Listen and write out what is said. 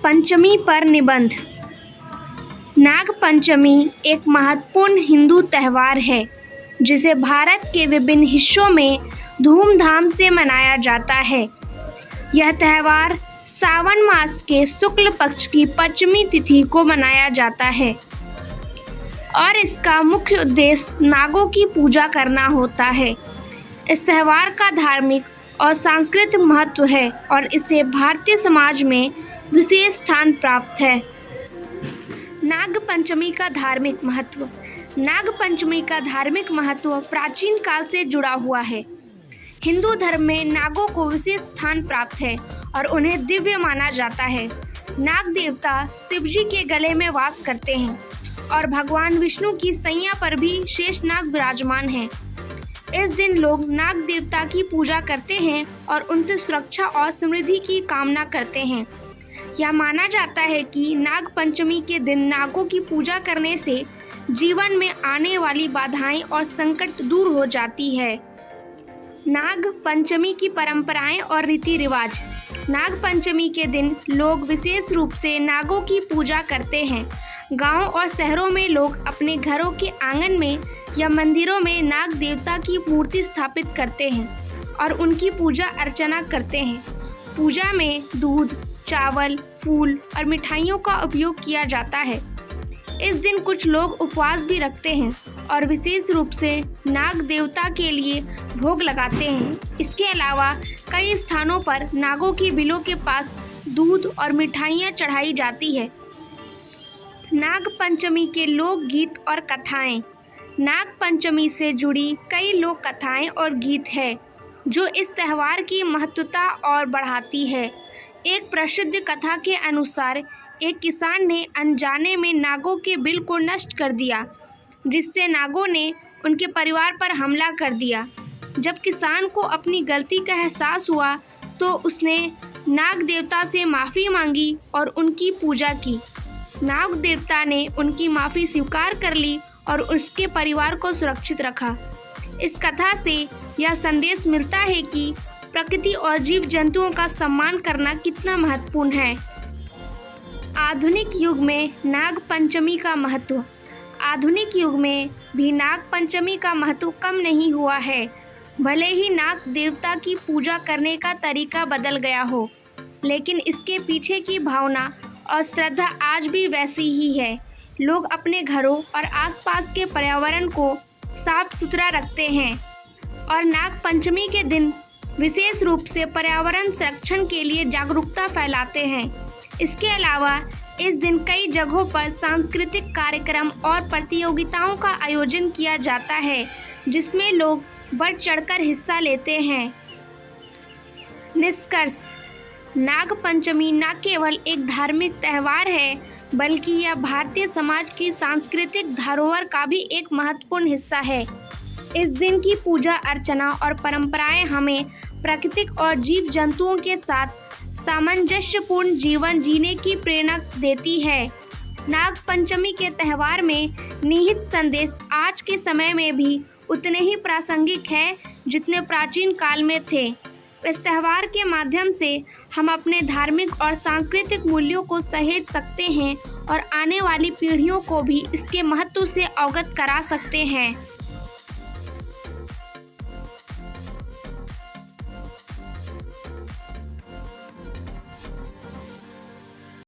पंचमी पर निबंध। नाग पंचमी एक महत्वपूर्ण हिंदू त्यौहार है जिसे भारत के विभिन्न हिस्सों में धूमधाम से मनाया जाता है। यह त्यौहार सावन मास के शुक्ल पक्ष की पंचमी तिथि को मनाया जाता है और इसका मुख्य उद्देश्य नागों की पूजा करना होता है। इस त्यौहार का धार्मिक और सांस्कृतिक महत्व है और इसे भारतीय समाज में विशेष स्थान प्राप्त है। नाग पंचमी का धार्मिक महत्व। नाग पंचमी का धार्मिक महत्व प्राचीन काल से जुड़ा हुआ है। हिंदू धर्म में नागों को विशेष स्थान प्राप्त है और उन्हें दिव्य माना जाता है। नाग देवता शिव जी के गले में वास करते हैं और भगवान विष्णु की सैया पर भी शेषनाग विराजमान हैं। इस दिन लोग नाग देवता की पूजा करते हैं और उनसे सुरक्षा और समृद्धि की कामना करते हैं। यह माना जाता है कि नाग पंचमी के दिन नागों की पूजा करने से जीवन में आने वाली बाधाएं और संकट दूर हो जाती है। नाग पंचमी की परंपराएं और रीति रिवाज। नाग पंचमी के दिन लोग विशेष रूप से नागों की पूजा करते हैं। गांव और शहरों में लोग अपने घरों के आंगन में या मंदिरों में नाग देवता की मूर्ति स्थापित करते हैं और उनकी पूजा अर्चना करते हैं। पूजा में दूध, चावल, फूल और मिठाइयों का उपयोग किया जाता है। इस दिन कुछ लोग उपवास भी रखते हैं और विशेष रूप से नाग देवता के लिए भोग लगाते हैं। इसके अलावा कई स्थानों पर नागों की बिलों के पास दूध और मिठाइयाँ चढ़ाई जाती है। नाग पंचमी के लोकगीत और कथाएं। नाग पंचमी से जुड़ी कई लोक कथाएं और गीत हैं जो इस त्यौहार की महत्वता और बढ़ाती है। एक प्रसिद्ध कथा के अनुसार एक किसान ने अनजाने में नागों के बिल को नष्ट कर दिया, जिससे नागों ने उनके परिवार पर हमला कर दिया। जब किसान को अपनी गलती का एहसास हुआ तो उसने नाग देवता से माफ़ी मांगी और उनकी पूजा की। नाग देवता ने उनकी माफ़ी स्वीकार कर ली और उसके परिवार को सुरक्षित रखा। इस कथा से यह संदेश मिलता है कि प्रकृति और जीव जंतुओं का सम्मान करना कितना महत्वपूर्ण है। आधुनिक युग में नाग पंचमी का महत्व। आधुनिक युग में भी नाग पंचमी का महत्व कम नहीं हुआ है। भले ही नाग देवता की पूजा करने का तरीका बदल गया हो, लेकिन इसके पीछे की भावना और श्रद्धा आज भी वैसी ही है। लोग अपने घरों और आसपास के पर्यावरण को साफ सुथरा रखते हैं और नाग पंचमी के दिन विशेष रूप से पर्यावरण संरक्षण के लिए जागरूकता फैलाते हैं। इसके अलावा इस दिन कई जगहों पर सांस्कृतिक कार्यक्रम और प्रतियोगिताओं का आयोजन किया जाता है, जिसमें लोग बढ़ चढ़कर हिस्सा लेते हैं। निष्कर्ष। नाग पंचमी न केवल एक धार्मिक त्यौहार है, बल्कि यह भारतीय समाज की सांस्कृतिक धरोहर का भी एक महत्वपूर्ण हिस्सा है। इस दिन की पूजा अर्चना और परंपराएं हमें प्रकृति और जीव जंतुओं के साथ सामंजस्यपूर्ण जीवन जीने की प्रेरणा देती है। नाग पंचमी के त्यौहार में निहित संदेश आज के समय में भी उतने ही प्रासंगिक है जितने प्राचीन काल में थे। इस त्यौहार के माध्यम से हम अपने धार्मिक और सांस्कृतिक मूल्यों को सहेज सकते हैं और आने वाली पीढ़ियों को भी इसके महत्व से अवगत करा सकते हैं।